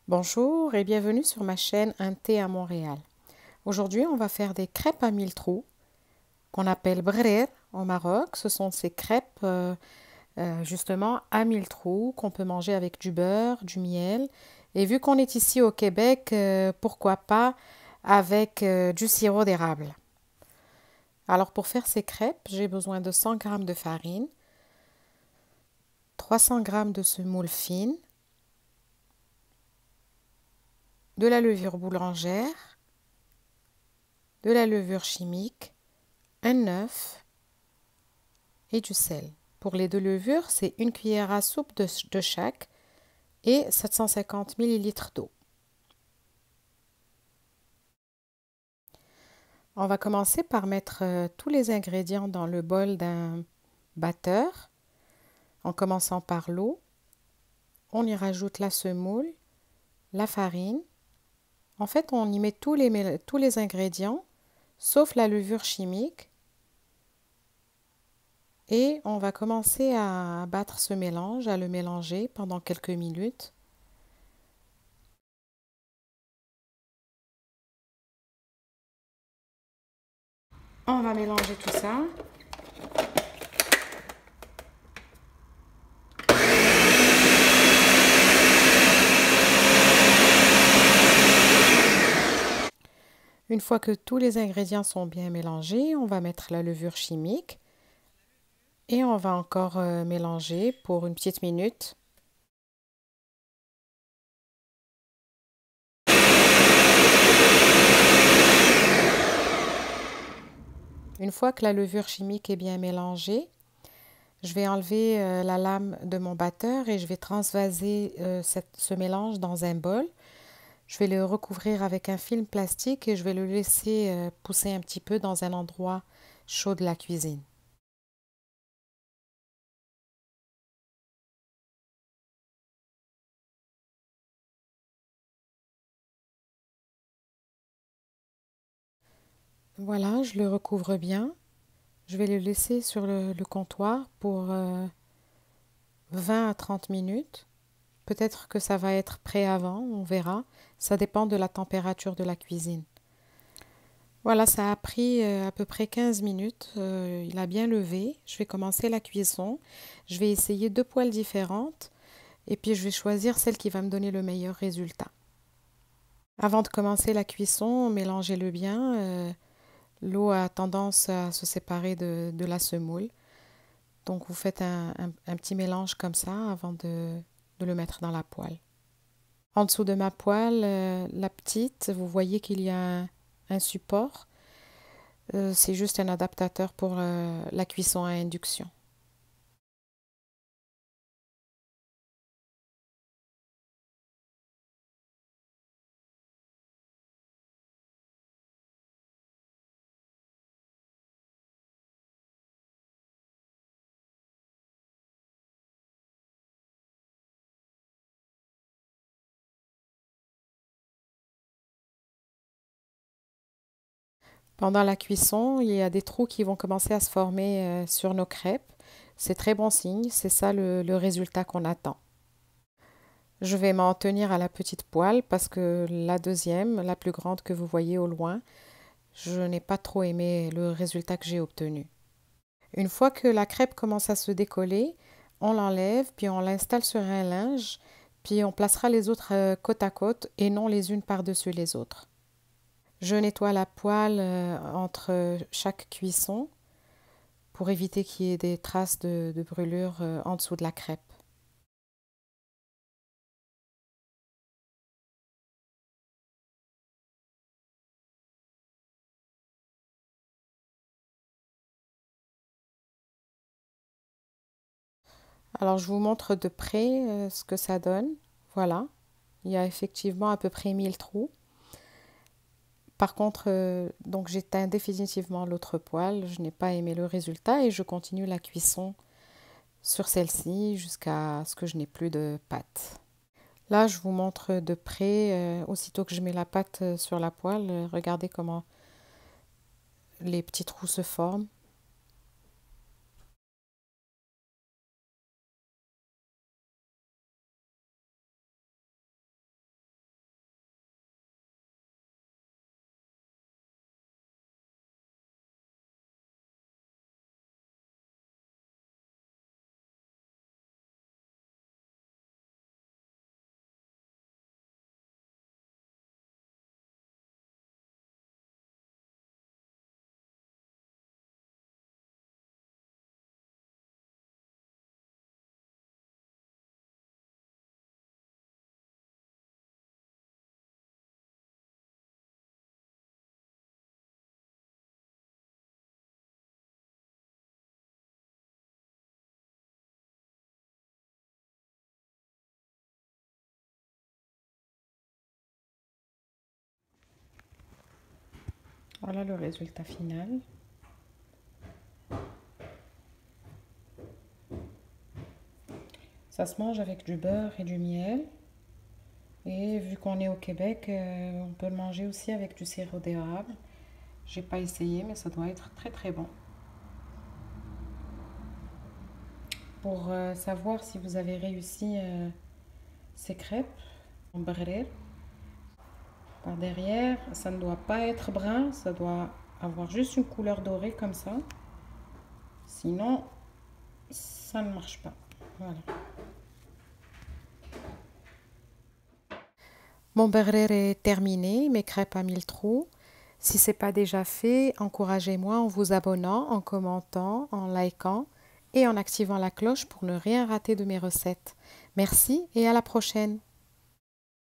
Bonjour et bienvenue sur ma chaîne Un thé à Montréal. Aujourd'hui, on va faire des crêpes à 1000 trous qu'on appelle brer au Maroc. Ce sont ces crêpes justement à 1000 trous qu'on peut manger avec du beurre, du miel. Et vu qu'on est ici au Québec, pourquoi pas avec du sirop d'érable. Alors pour faire ces crêpes, j'ai besoin de 100 g de farine, 300 g de semoule fine, de la levure boulangère, de la levure chimique, un œuf et du sel. Pour les deux levures, c'est une cuillère à soupe de chaque et 750 ml d'eau. On va commencer par mettre tous les ingrédients dans le bol d'un batteur, en commençant par l'eau. On y rajoute la semoule, la farine. En fait, on y met tous les ingrédients, sauf la levure chimique. Et on va commencer à battre ce mélange, à le mélanger pendant quelques minutes. On va mélanger tout ça. Une fois que tous les ingrédients sont bien mélangés, on va mettre la levure chimique et on va encore mélanger pour une petite minute. Une fois que la levure chimique est bien mélangée, je vais enlever la lame de mon batteur et je vais transvaser ce mélange dans un bol. Je vais le recouvrir avec un film plastique et je vais le laisser pousser un petit peu dans un endroit chaud de la cuisine. Voilà, je le recouvre bien. Je vais le laisser sur le comptoir pour 20 à 30 minutes. Peut-être que ça va être prêt avant, on verra. Ça dépend de la température de la cuisine. Voilà, ça a pris à peu près 15 minutes. Il a bien levé. Je vais commencer la cuisson. Je vais essayer deux poêles différentes et puis je vais choisir celle qui va me donner le meilleur résultat. Avant de commencer la cuisson, mélangez-le bien. L'eau a tendance à se séparer de la semoule. Donc vous faites un petit mélange comme ça avant de le mettre dans la poêle. En dessous de ma poêle, la petite, vous voyez qu'il y a un support. C'est juste un adaptateur pour la cuisson à induction. Pendant la cuisson, il y a des trous qui vont commencer à se former sur nos crêpes. C'est très bon signe, c'est ça le résultat qu'on attend. Je vais m'en tenir à la petite poêle parce que la deuxième, la plus grande que vous voyez au loin, je n'ai pas trop aimé le résultat que j'ai obtenu. Une fois que la crêpe commence à se décoller, on l'enlève, puis on l'installe sur un linge, puis on placera les autres côte à côte et non les unes par-dessus les autres. Je nettoie la poêle entre chaque cuisson pour éviter qu'il y ait des traces de brûlure en dessous de la crêpe. Alors je vous montre de près ce que ça donne. Voilà, il y a effectivement à peu près 1000 trous. Par contre, donc j'éteins définitivement l'autre poêle. Je n'ai pas aimé le résultat et je continue la cuisson sur celle-ci jusqu'à ce que je n'ai plus de pâte. Là, je vous montre de près, aussitôt que je mets la pâte sur la poêle, regardez comment les petits trous se forment. Voilà le résultat final. Ça se mange avec du beurre et du miel. Et vu qu'on est au Québec, on peut le manger aussi avec du sirop d'érable. J'ai pas essayé, mais ça doit être très très bon. Pour savoir si vous avez réussi ces crêpes en brûlée, par derrière, ça ne doit pas être brun, ça doit avoir juste une couleur dorée comme ça. Sinon, ça ne marche pas. Voilà. Mon burger est terminé, mes crêpes à 1000 trous. Si ce n'est pas déjà fait, encouragez-moi en vous abonnant, en commentant, en likant et en activant la cloche pour ne rien rater de mes recettes. Merci et à la prochaine.